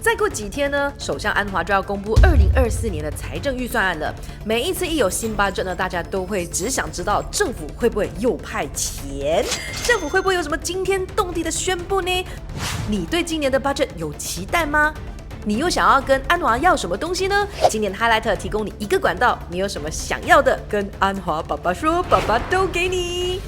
再过几天呢，首相安华就要公布2024年的财政预算案了。每一次一有新budget呢，大家都会只想知道政府会不会又派钱，政府会不会有什么惊天动地的宣布呢？你对今年的 budget 有期待吗？你又想要跟安华要什么东西呢？今年 Highlight 提供你一个管道，你有什么想要的，跟安华爸爸说，爸爸都给你。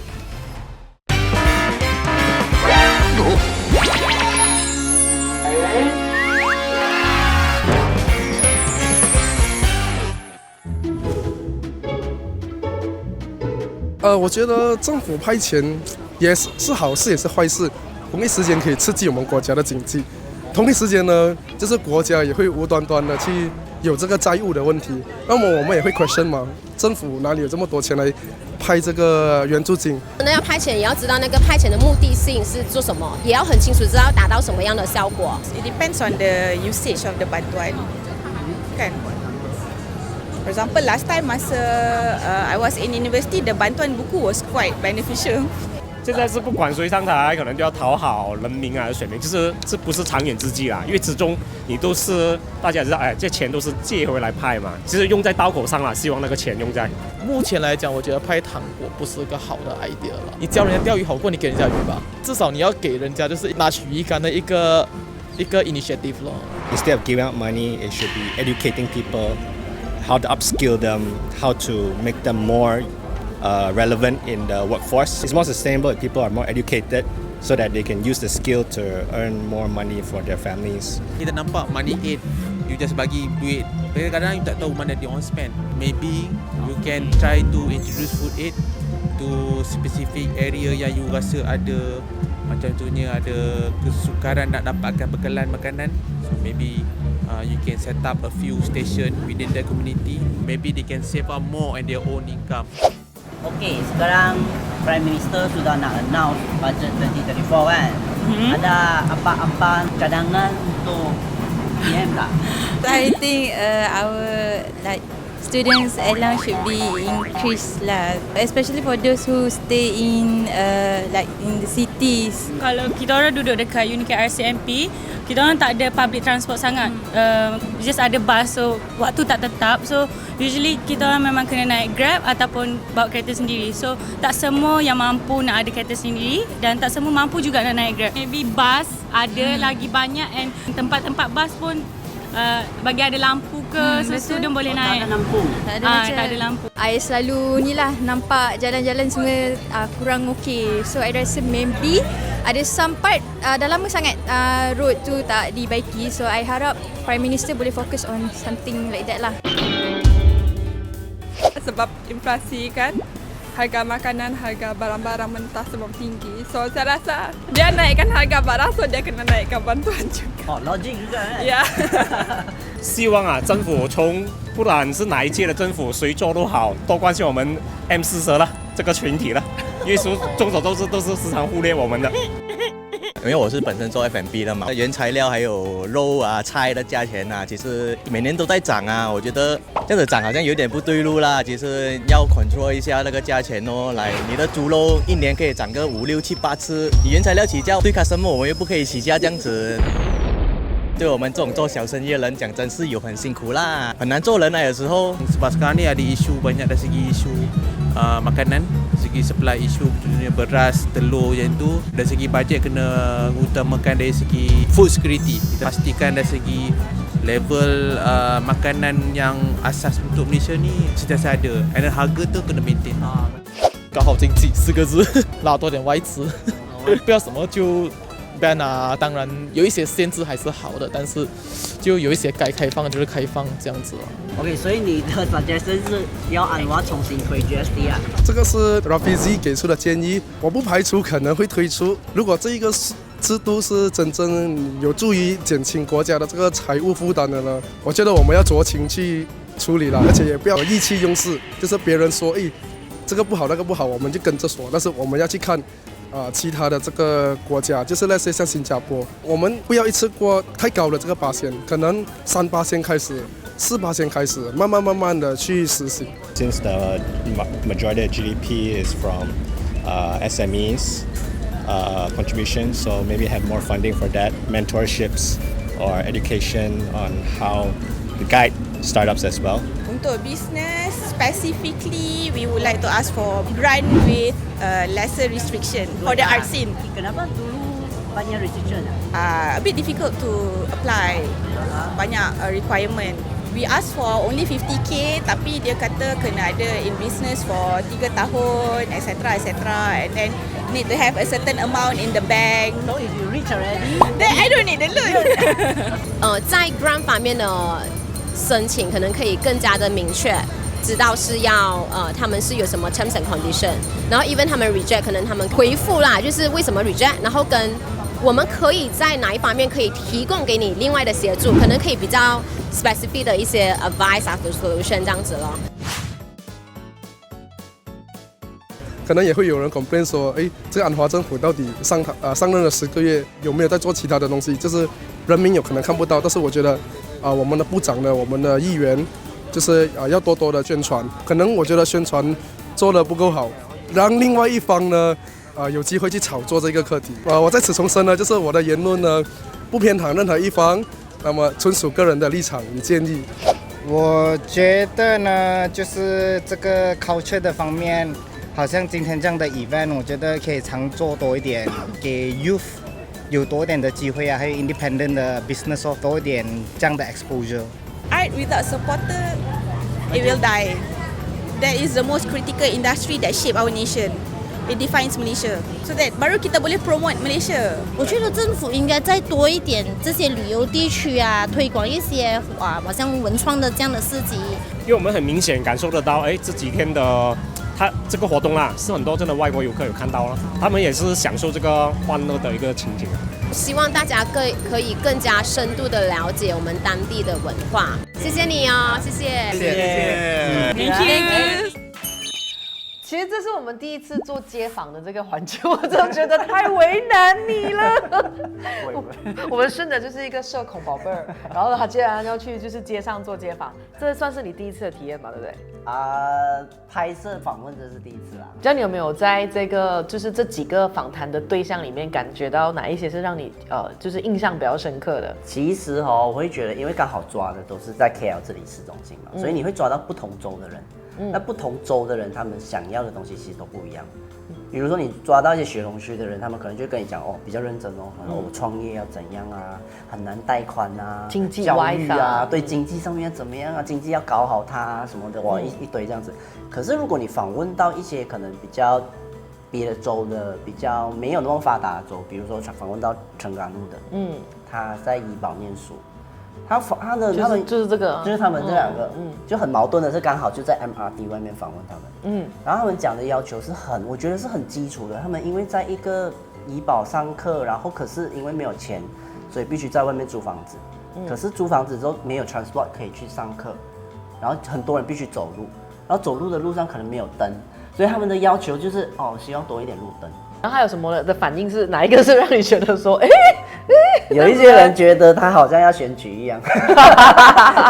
我觉得政府派钱也是好事，也是坏事。同一时间可以刺激我们国家的经济，同一时间呢，就是国家也会无端端的去有这个债务的问题。那么我们也会 question 嘛，政府哪里有这么多钱来派这个援助金？那要派钱，也要知道那个派钱的目的性是做什么，也要很清楚知道达到什么样的效果。It depends on the usage of the bantuan, kan? For example, last time masa I was in university, the bantuan buku was quite beneficial. 现在是不管谁上台，可能就要讨好人民啊、选民，就是这不是长远之计啦。因为始终你都是大家知道，这钱都是借回来派嘛，其实用在刀口上啦。希望那个钱用在。目前来讲，我觉得派糖果不是个好的 idea 了。你教人家钓鱼好过你给人家鱼吧，至少你要给人家就是拿取鱼竿的一个 initiative 咯。Instead of giving out money, it should be educating people how to upskill them, how to make them more relevant in the workforce. It's more sustainable if people are more educated so that they can use the skill to earn more money for their families. Kita nampak money aid, you just bagi duit. Kadang-kadang you tak tahu mana dia orang spend. Maybe you can try to introduce food aid to specific area yang you rasa ada, macam contohnya ada kesukaran nak dapatkan bekalan makanan. So maybe you can set up a few station within the community. Maybe they can save up more on their own income. Okey, sekarang Prime Minister sudah nak announce budget 2034 kan? Ada apa-apa cadangan untuk PM tak? I think our students allowance should be increased lah, especially for those who stay in in the cities. Kalau kita orang duduk dekat Unicat RCMP, kita orang tak ada public transport sangat. Just ada bus, so waktu tak tetap. So usually kita orang memang kena naik Grab ataupun bawa kereta sendiri. So tak semua yang mampu nak ada kereta sendiri dan tak semua mampu juga nak naik Grab. Maybe bus ada lagi banyak and tempat-tempat bus pun bagi ada lampu ke, so student boleh naik. Tak ada lampu. Tak ada lampu. I selalu ni lah nampak jalan-jalan semua kurang okey. So I rasa maybe ada some part dah lama sangat road tu tak dibaiki. So I harap Prime Minister boleh fokus on something like that lah. Sebab inflasi kan, harga makanan, harga barang-barang mentah semua tinggi. So saya rasa dia naikkan harga barang, so dia kena naikkan bantuan juga. Oh, logik juga kan? Ya. 希望啊，政府不管是哪一届的政府，谁做都好，多关心我们 M40了这个群体了，因为众所周知都是时常忽略我们的。因为我是本身做 F&B 的嘛，原材料还有肉啊、菜的价钱啊，其实每年都在涨啊。我觉得这样子涨好像有点不对路啦，其实要 control 一下那个价钱哦。来，你的猪肉一年可以涨个5、6、7、8次，你原材料起价，对 customer 我们又不可以起价这样子。对我们这种做小生意的人讲，真是有很辛苦啦，很难做人啊有时候。Sebab sekarang ni ada isu banyak dari segi isu makanan, segi supply isu contohnya beras, telur yang tu. Dari segi bajet kena utamakan dari segi food security. Kita pastikan dari segi level makanan yang asas untuk Malaysia ni sentiasa ada. Dan harga tu kena maintain. 搞好经济4个字，拉多点外资，不要什么就 ban 啊，当然有一些限制还是好的，但是就有一些该开放就是开放这样子。OK， 所以你的 suggestion 是要安华重新推 GST 啊？这个是 Rafizi 给出的建议，我不排除可能会推出。如果这一个制度是真正有助于减轻国家的这个财务负担的呢，我觉得我们要酌情去处理了，而且也不要意气用事，就是别人说，这个不好那个不好，我们就跟着说，但是我们要去看。其他的这个国家，就是那些像新加坡，我们不要一次过太高的这个%，可能3%开始，4%开始，慢慢的去实行。Since the majority of GDP is from SMEs contributions, so maybe have more funding for that, mentorships, or education on how to guide startups as well. Untuk business specifically, we would like to ask for grant with lesser restriction for the art scene. Kenapa dulu banyak restriction? A bit difficult to apply. Banyak requirement. We ask for only 50k, tapi dia kata kena ada in business for 3 tahun, etc. and then need to have a certain amount in the bank. So if you reach already, then I don't need the loan. 在 grant 方面的申请可能可以更加的明确，知道是要他们是有什么 terms and condition， 然后 even 他们 reject 可能他们回复啦，就是为什么 reject， 然后跟我们可以在哪一方面可以提供给你另外的协助，可能可以比较 specific 的一些 advice after solution 这样子咯。可能也会有人 complain 说，这个安华政府到底上任了10个月，有没有在做其他的东西？就是人民有可能看不到，但是我觉得我们的部长呢，我们的议员，就是要多多的宣传。可能我觉得宣传做得不够好，让另外一方呢，有机会去炒作这个课题。我在此重申呢，就是我的言论呢，不偏袒任何一方，那么纯属个人的立场与建议。我觉得呢，就是这个 culture 的方面，好像今天这样的 event， 我觉得可以常做多一点，给 youth 有多一点的机会啊，还有 independent 的 business 多一点这样的 exposure。Art without supporter, it will die. That is the most critical industry that shape our nation. It defines Malaysia. So that baru kita boleh promote Malaysia. 我觉得政府应该再多一点这些旅游地区啊，推广一些好像文创的这样的市集。因为我们很明显感受得到，这几天的它这个活动啦，是很多真的外国游客有看到了，他们也是享受这个欢乐的一个情景。希望大家可以更加深度的了解我们当地的文化。谢谢你哦，谢谢，谢谢 ，Thank you。其实这是我们第一次做街访的这个环节，我真的觉得太为难你了。我们顺着就是一个社恐宝贝儿，然后他接下来要去就是街上做街访，这算是你第一次的体验吧，对不对？拍摄访问这是第一次啦。这样你有没有在这个就是这几个访谈的对象里面感觉到哪一些是让你就是印象比较深刻的？其实我会觉得，因为刚好抓的都是在 KL 这里市中心嘛，所以你会抓到不同州的人。那不同州的人，他们想要的东西其实都不一样。比如说你抓到一些学龙区的人，他们可能就跟你讲比较认真我创业要怎样啊，很难贷款啊，经济教育啊，对经济上面要怎么样啊，经济要搞好它啊什么的，一堆这样子。可是如果你访问到一些可能比较别的州的比较没有那么发达的州，比如说访问到陈甘露的，他在怡保念书。他们就是这个，就是他们这两个，就很矛盾的是，刚好就在 MRT 外面访问他们，然后他们讲的要求是我觉得是很基础的。他们因为在一个怡保上课，然后可是因为没有钱，所以必须在外面租房子。可是租房子之后没有 transport 可以去上课，然后很多人必须走路，然后走路的路上可能没有灯，所以他们的要求就是希望多一点路灯。然后还有什么的反应是哪一个是让你觉得说，有一些人觉得他好像要选举一样，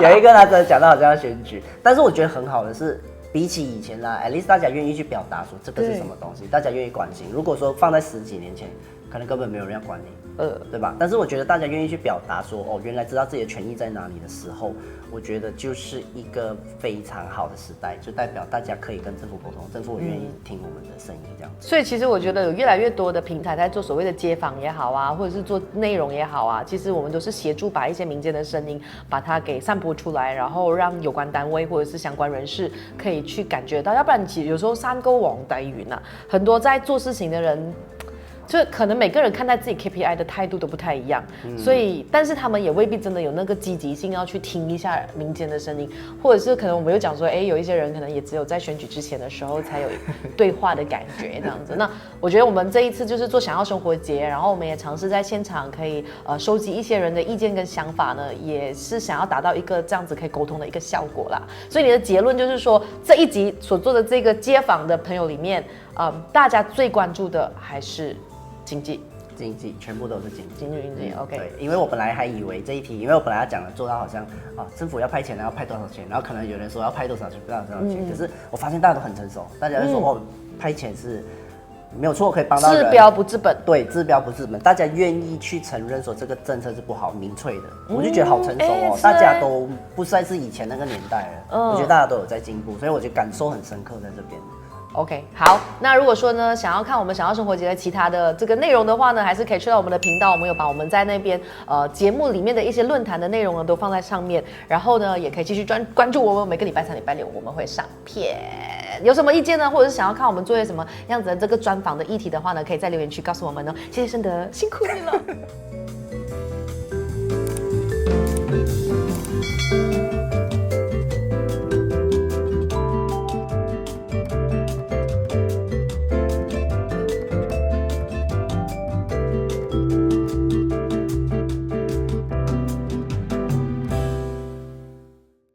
有一个他真的讲到好像要选举，但是我觉得很好的是，比起以前啦 ，at least 大家愿意去表达说这个是什么东西，大家愿意关心。如果说放在10几年前，可能根本没有人要管你，对吧？但是我觉得大家愿意去表达说，原来知道自己的权益在哪里的时候，我觉得就是一个非常好的时代，就代表大家可以跟政府沟通，政府愿意听我们的声音这样子。所以其实我觉得有越来越多的平台在做所谓的街访也好啊，或者是做内容也好啊，其实我们都是协助把一些民间的声音把它给散播出来，然后让有关单位或者是相关人士可以去感觉到，要不然其实有时候山沟往大云啊，很多在做事情的人。就可能每个人看待自己 KPI 的态度都不太一样，所以但是他们也未必真的有那个积极性要去听一下民间的声音，或者是可能我们又讲说，有一些人可能也只有在选举之前的时候才有对话的感觉这样子。那我觉得我们这一次就是做想要生活节，然后我们也尝试在现场可以收集一些人的意见跟想法呢，也是想要达到一个这样子可以沟通的一个效果啦。所以你的结论就是说，这一集所做的这个街访的朋友里面，大家最关注的还是经济，全部都是经济 ，OK。对，因为我本来还以为这一题，因为我本来要讲的做到好像政府要派钱，要派多少钱，然后可能有人说要派多少钱，不知道多少钱。可是我发现大家都很成熟，大家就说派钱是没有错，可以帮到人。治标不治本。对，治标不治本，大家愿意去承认说这个政策是不好、民粹的，我就觉得好成熟哦，大家都不再是以前那个年代了。我觉得大家都有在进步，所以我觉得感受很深刻在这边。OK， 好，那如果说呢，想要看我们想要生活节的其他的这个内容的话呢，还是可以去到我们的频道，我们有把我们在那边节目里面的一些论坛的内容呢都放在上面，然后呢也可以继续关注我们，每个礼拜3、礼拜6我们会上片。有什么意见呢，或者是想要看我们做些什么样子的这个专访的议题的话呢，可以在留言区告诉我们哦。谢谢盛德，辛苦你了。